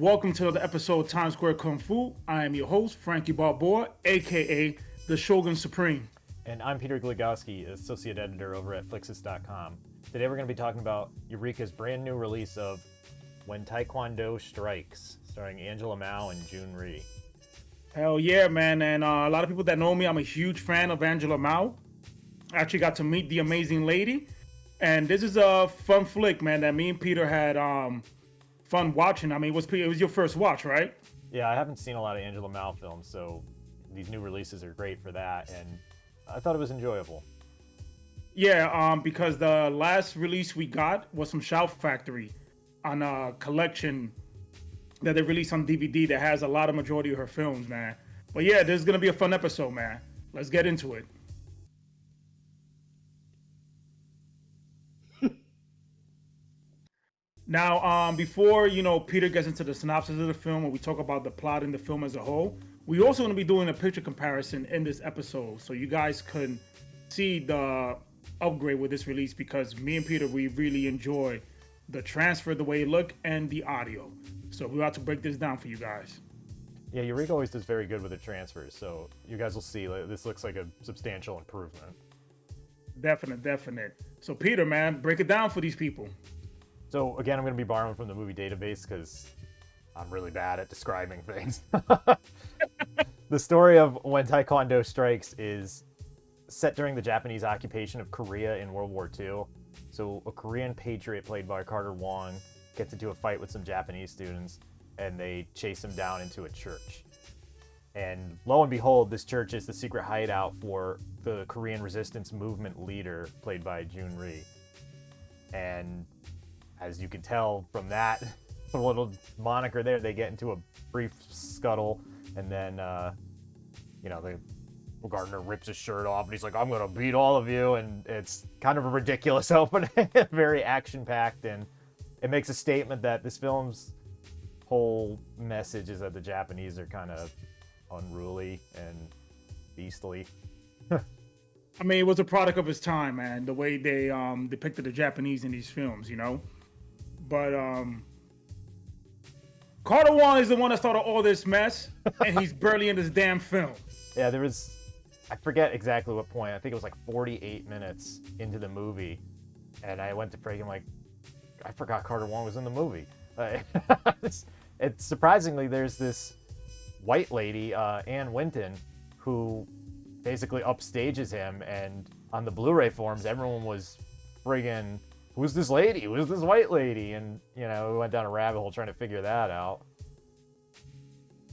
Welcome to the episode of Times Square Kung Fu. I am your host, Frankie Balboa, aka the Shogun Supreme. And I'm Peter Glagowski, Associate Editor over at Flixus.com. Today we're going to be talking about Eureka's brand new release of When Taekwondo Strikes, starring Angela Mao and Jun Rhee. Hell yeah, man. And a lot of people that know me, I'm a huge fan of Angela Mao. I actually got to meet the amazing lady. And this is a fun flick, man, that me and Peter had fun watching. I mean, it was your first watch, right? Yeah, I haven't seen a lot of Angela Mao films, so these new releases are great for that, and I thought it was enjoyable. Yeah, because the last release we got was from Shout Factory on a collection that they released on DVD that has a lot of majority of her films, man. But yeah, this is gonna be a fun episode, man. Let's get into it. Now, before Peter gets into the synopsis of the film and we talk about the plot in the film as a whole, we also going to be doing a picture comparison in this episode, so you guys can see the upgrade with this release, because me and Peter, we really enjoy the transfer, the way it look, and the audio. So we're about to break this down for you guys. Yeah, Eureka always does very good with the transfers, so you guys will see this looks like a substantial improvement. Definite. So Peter, man, break it down for these people. So again, I'm going to be borrowing from the movie database because I'm really bad at describing things. The story of When Taekwondo Strikes is set during the Japanese occupation of Korea in World War II. So a Korean patriot played by Carter Wong gets into a fight with some Japanese students, and they chase him down into a church. And lo and behold, this church is the secret hideout for the Korean resistance movement leader played by Jun Rhee. And as you can tell from that little moniker there, they get into a brief scuttle, and then, the Gardner rips his shirt off, and he's like, I'm going to beat all of you, and it's kind of a ridiculous opening, very action-packed, and it makes a statement that this film's whole message is that the Japanese are kind of unruly and beastly. I mean, it was a product of its time, man, the way they depicted the Japanese in these films, But Carter Wong is the one that started all this mess, and he's barely in this damn film. Yeah, I forget exactly what point. I think it was like 48 minutes into the movie, and I went to break him like, I forgot Carter Wong was in the movie. It's surprisingly, there's this white lady, Ann Winton, who basically upstages him, and on the Blu-ray forums, everyone was friggin', who's this lady? Who's this white lady? And, we went down a rabbit hole trying to figure that out.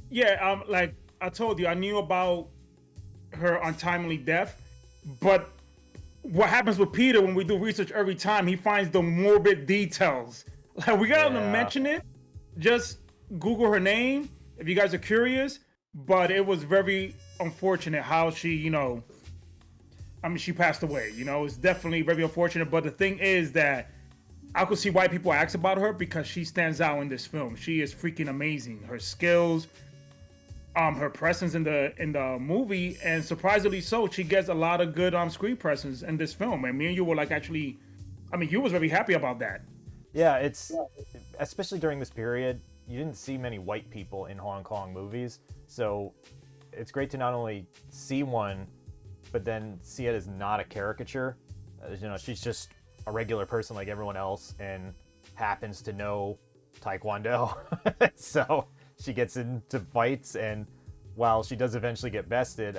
Yeah, like I told you, I knew about her untimely death, but what happens with Peter when we do research every time, he finds the morbid details. Like, we gotta mention it. Just Google her name if you guys are curious, but it was very unfortunate how she, she passed away. It's definitely very unfortunate. But the thing is that I could see why people ask about her, because she stands out in this film. She is freaking amazing. Her skills, her presence in the movie, and surprisingly so, she gets a lot of good screen presence in this film. And me and you were you was very happy about that. Yeah, it's especially during this period, you didn't see many white people in Hong Kong movies, so it's great to not only see one, but then see it as not a caricature. She's just a regular person like everyone else and happens to know Taekwondo. So she gets into fights, and while she does eventually get bested,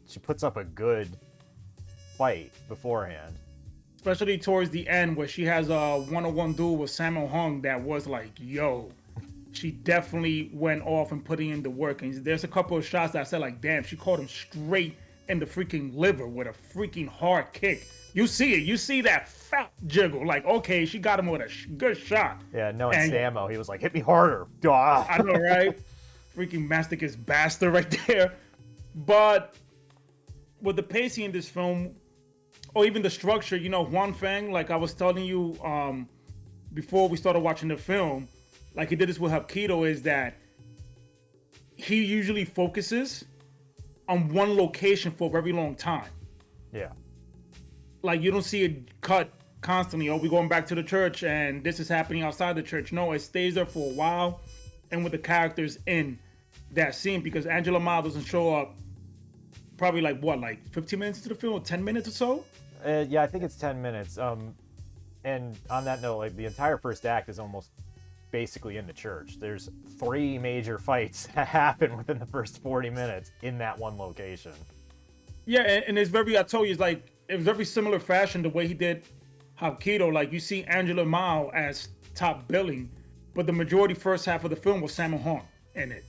she puts up a good fight beforehand. Especially towards the end, where she has a one-on-one duel with Sammo Hung that was like, yo, she definitely went off and put in the work. And there's a couple of shots that I said, like, damn, she caught him straight in the freaking liver with a freaking hard kick. You see it. You see that fat jiggle. Like, okay, she got him with a good shot. Yeah, knowing Sammo, he was like, hit me harder. I know, right? Freaking masochist bastard right there. But with the pacing in this film, or even the structure, Huan Feng, like I was telling you before we started watching the film, like he did this with Hapkido, is that he usually focuses on one location for a very long time. Yeah. Like, you don't see it cut constantly. Oh, we're going back to the church and this is happening outside the church. No, it stays there for a while. and with the characters in that scene, because Angela Mao doesn't show up probably like what, like 15 minutes into the film, or 10 minutes or so. Yeah, I think it's 10 minutes. And on that note, like the entire first act is almost basically in the church. There's 3 major fights that happen within the first 40 minutes in that one location. Yeah, and it's very, I told you, it's like, it was very similar fashion the way he did Hapkido. Like, you see Angela Mao as top billing, but the majority first half of the film was Sammo Hung in it.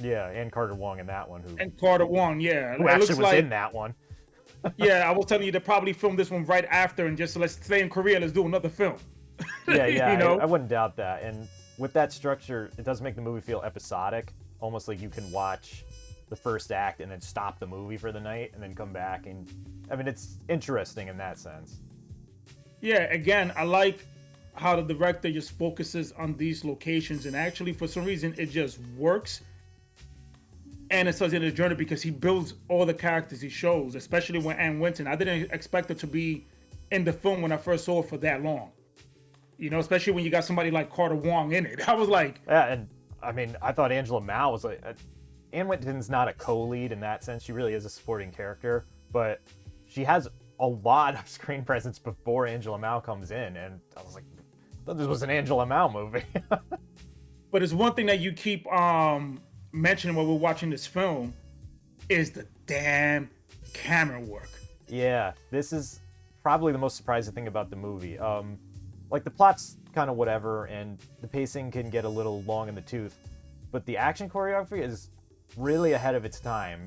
Yeah, and Carter Wong in that one, and Carter Wong, yeah, who actually was in that one. Yeah, I was telling you they probably filmed this one right after, and just let's stay in Korea, let's do another film. Yeah, you know? I wouldn't doubt that. And with that structure, it does make the movie feel episodic, almost like you can watch the first act and then stop the movie for the night and then come back. And I mean, it's interesting in that sense. Yeah, again, I like how the director just focuses on these locations, and actually for some reason it just works. And it starts in the journey because he builds all the characters he shows, especially when Anne Winton. I didn't expect her to be in the film when I first saw it for that long. You know, especially when you got somebody like Carter Wong in it. I was like... Yeah, and I mean, I thought Angela Mao was like... Anne Winton's not a co-lead in that sense. She really is a supporting character. But she has a lot of screen presence before Angela Mao comes in. And I was like, I thought this was an Angela Mao movie. But it's one thing that you keep... mentioning while we're watching this film is the damn camera work. Yeah, this is probably the most surprising thing about the movie. Like the plot's kind of whatever, and the pacing can get a little long in the tooth, but the action choreography is really ahead of its time.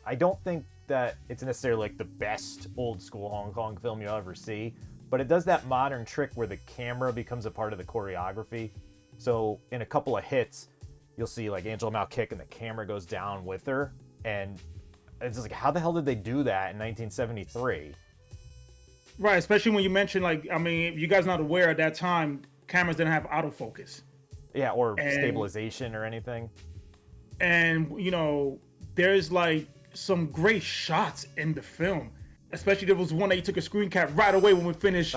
I don't think that it's necessarily like the best old school Hong Kong film you'll ever see, but it does that modern trick where the camera becomes a part of the choreography. So in a couple of hits, you'll see like Angela Mao kick and the camera goes down with her, and it's just like, how the hell did they do that in 1973? Right, especially when you mention, like, I mean, if you guys not aware, at that time cameras didn't have autofocus. Yeah, or stabilization or anything. And you know, there's like some great shots in the film. Especially there was one that you took a screen cap right away when we finished.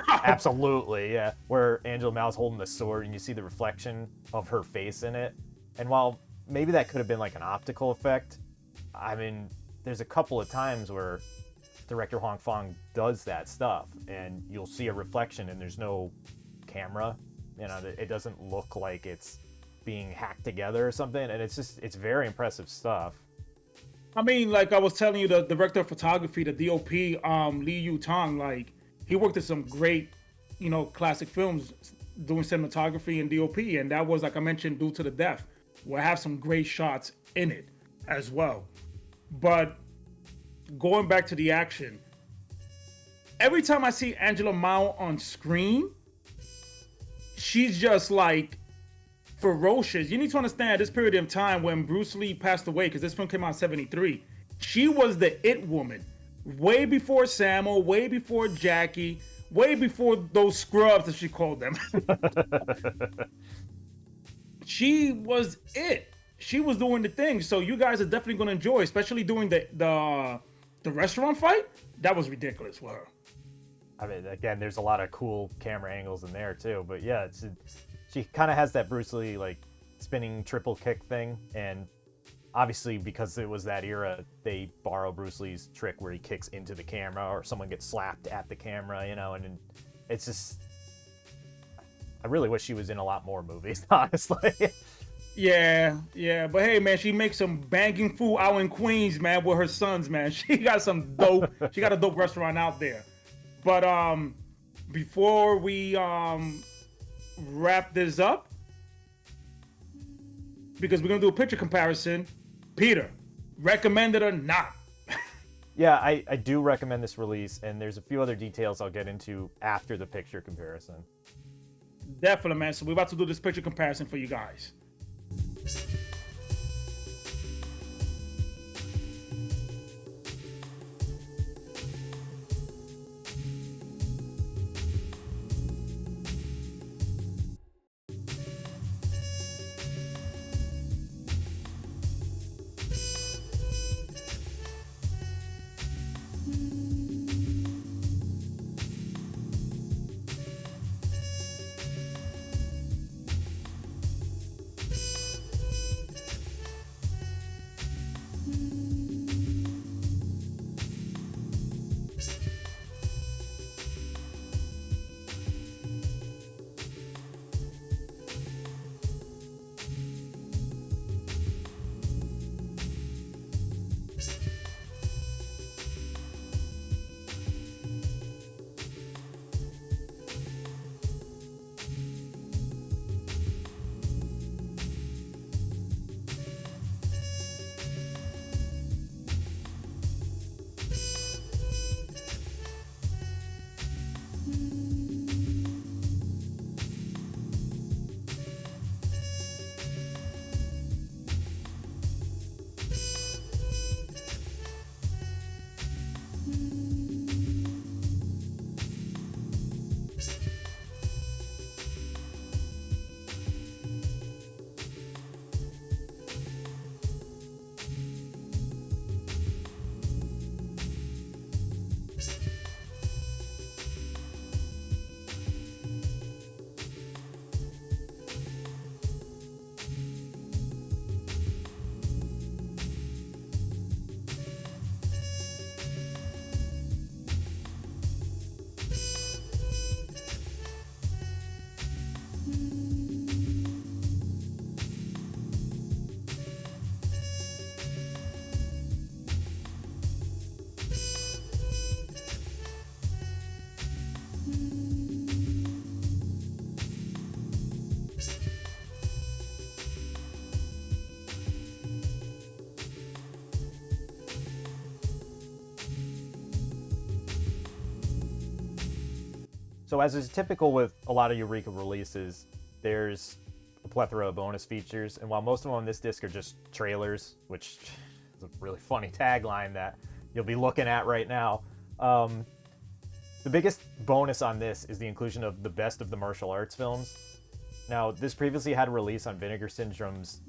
Absolutely, yeah. Where Angela Mao's holding the sword and you see the reflection of her face in it. And while maybe that could have been like an optical effect, I mean, there's a couple of times where director Hong Fong does that stuff and you'll see a reflection and there's no camera. You know, it doesn't look like it's being hacked together or something. And it's very impressive stuff. I mean, like I was telling you, the director of photography, the DOP, Lee Yu Tong, like he worked at some great, you know, classic films doing cinematography and DOP, and that was, like I mentioned, Due to the Death, where I have some great shots in it as well. But going back to the action, every time I see Angela Mao on screen, she's just like ferocious. You need to understand this period of time when Bruce Lee passed away, because this film came out in 73. She was the it woman. Way before Sammo, way before Jackie, way before those scrubs, as she called them. She was it. She was doing the thing. So you guys are definitely going to enjoy, especially doing the restaurant fight. That was ridiculous for her. I mean, again, there's a lot of cool camera angles in there too. But yeah, she kind of has that Bruce Lee like spinning triple kick thing, and obviously because it was that era, they borrow Bruce Lee's trick where he kicks into the camera or someone gets slapped at the camera, you know, and it's just, I really wish she was in a lot more movies, honestly. Yeah, but hey, man, she makes some banging food out in Queens, man, with her sons, man. She got some dope, she got a dope restaurant out there. But before we wrap this up, because we're gonna do a picture comparison, Peter, recommend it or not? Yeah, I do recommend this release, and there's a few other details I'll get into after the picture comparison. Definitely, man. So we're about to do this picture comparison for you guys. So as is typical with a lot of Eureka releases, there's a plethora of bonus features, and while most of them on this disc are just trailers, which is a really funny tagline that you'll be looking at right now, the biggest bonus on this is the inclusion of the best of the martial arts films. Now, this previously had a release on Vinegar Syndrome's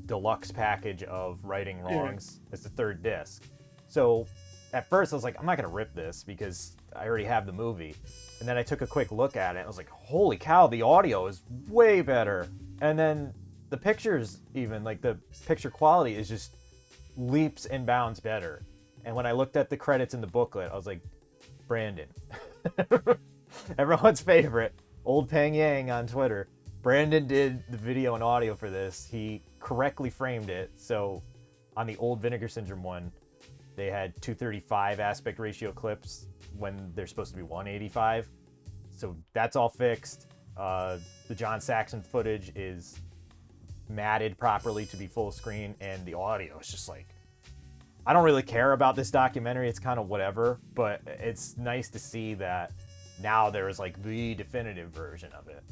deluxe package of Righting Wrongs as the third disc. So at first I was like, I'm not going to rip this because I already have the movie. And then I took a quick look at it and I was like, holy cow, the audio is way better. And then the pictures, even, like the picture quality is just leaps and bounds better. And when I looked at the credits in the booklet, I was like, Brandon. Everyone's favorite, Old Peng Yang on Twitter. Brandon did the video and audio for this. He correctly framed it. So on the old Vinegar Syndrome one, they had 235 aspect ratio clips when they're supposed to be 185. So that's all fixed. The John Saxon footage is matted properly to be full screen, and the audio is just like, I don't really care about this documentary. It's kind of whatever, but it's nice to see that now there is like the definitive version of it.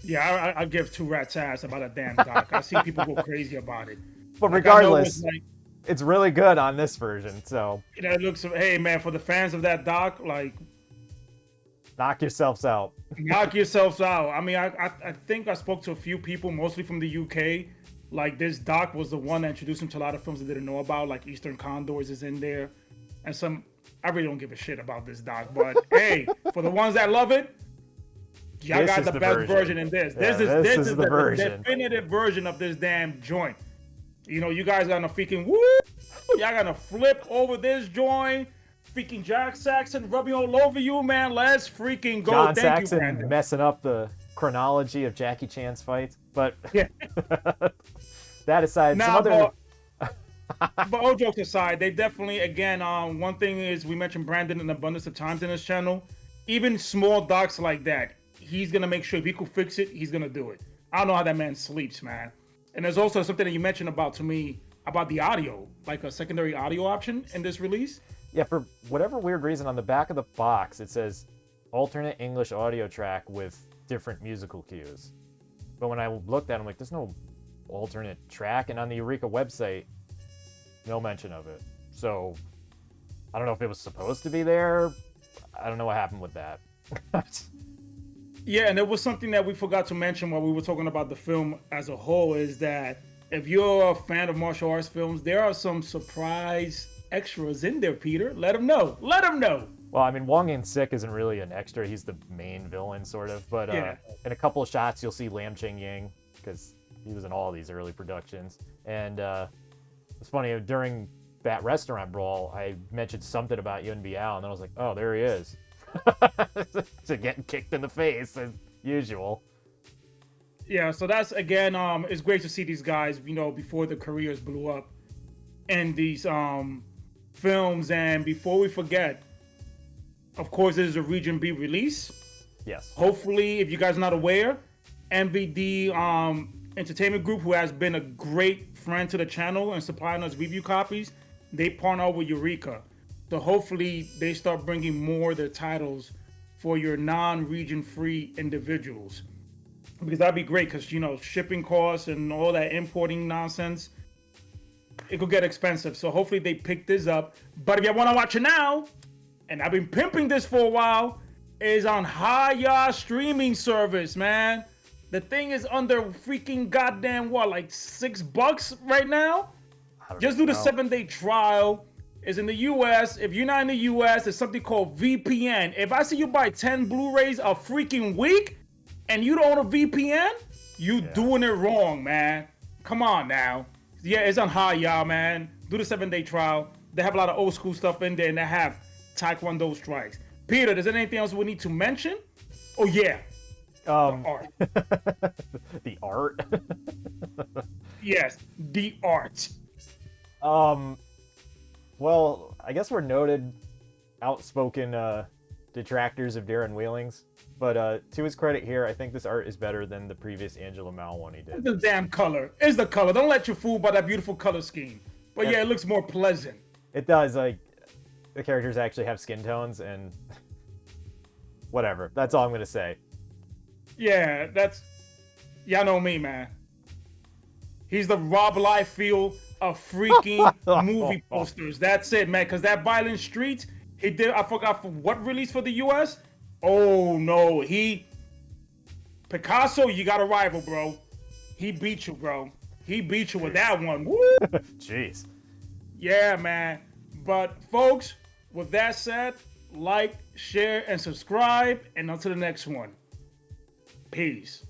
Yeah, I give two rats ass about a damn doc. I see people go crazy about it. But regardless, it's really good on this version. So it looks. Hey man, for the fans of that doc, like, knock yourselves out. Knock yourselves out. I mean, I think I spoke to a few people, mostly from the UK. Like, this doc was the one that introduced him to a lot of films they didn't know about. Like Eastern Condors is in there, and some. I really don't give a shit about this doc, but hey, for the ones that love it. Y'all got the best version in this. Yeah, this is the version. definitive version of this damn joint. You know, you guys gonna freaking woo! Y'all gonna flip over this joint. Freaking Jack Saxon rubbing all over you, man. Let's freaking go. John Thank Saxon you, Brandon. messing up the chronology of Jackie Chan's fights, but yeah. That aside, some other. But all jokes aside, they definitely, again, one thing is we mentioned Brandon an abundance of times in this channel. Even small docs like that, he's gonna make sure if he could fix it, he's gonna do it. I don't know how that man sleeps, man. And there's also something that you mentioned to me about the audio, like a secondary audio option in this release. Yeah, for whatever weird reason, on the back of the box it says alternate English audio track with different musical cues. But when I looked at it, I'm like, there's no alternate track, and on the Eureka website, no mention of it. So I don't know if it was supposed to be there. I don't know what happened with that. Yeah, and it was something that we forgot to mention while we were talking about the film as a whole, is that if you're a fan of martial arts films, there are some surprise extras in there, Peter. Let them know. Let them know. Well, I mean, Wong In-sik isn't really an extra. He's the main villain, sort of. But yeah. In a couple of shots, you'll see Lam Ching-ying, because he was in all these early productions. And it's funny, during that restaurant brawl, I mentioned something about Yun Biao, and then I was like, oh, there he is. So getting kicked in the face as usual. Yeah, so that's, again, it's great to see these guys, you know, before the careers blew up in these films. And before we forget, of course, this is a Region B release. Yes. Hopefully, if you guys are not aware, MVD Entertainment Group, who has been a great friend to the channel and supplying us review copies, they partner with Eureka. So hopefully they start bringing more of their titles for your non-region free individuals, because that'd be great, because, you know, shipping costs and all that importing nonsense, it could get expensive. So hopefully they pick this up. But if you want to watch it now, and I've been pimping this for a while, is on Haya streaming service, man. The thing is under freaking goddamn what, like $6 right now? Just do the 7-day trial. Is in the US. If you're not in the US, there's something called VPN. If I see you buy 10 Blu-rays a freaking week and you don't own a VPN, you doing it wrong, man. Come on now. Yeah, it's on Haya, man. Do the 7-day trial. They have a lot of old school stuff in there, and they have Taekwondo strikes. Peter, is there anything else we need to mention? Oh yeah. The art. The art? Yes, the art. Well, I guess we're noted, outspoken detractors of Darren Wheelings, but to his credit here, I think this art is better than the previous Angela Mao one he did. The damn color. It's the color. Don't let you fool by that beautiful color scheme. But yeah, it looks more pleasant. It does. Like, the characters actually have skin tones, and whatever. That's all I'm gonna say. Yeah, y'all know me, man. He's the Rob Liefeld of freaking movie posters. That's it, man. Because that Violent Streets, he did. I forgot for what release for the U.S. Oh no, Picasso, you got a rival, bro. He beat you, bro. He beat you with that one. Woo! Jeez. Yeah, man. But folks, with that said, like, share, and subscribe. And until the next one. Peace.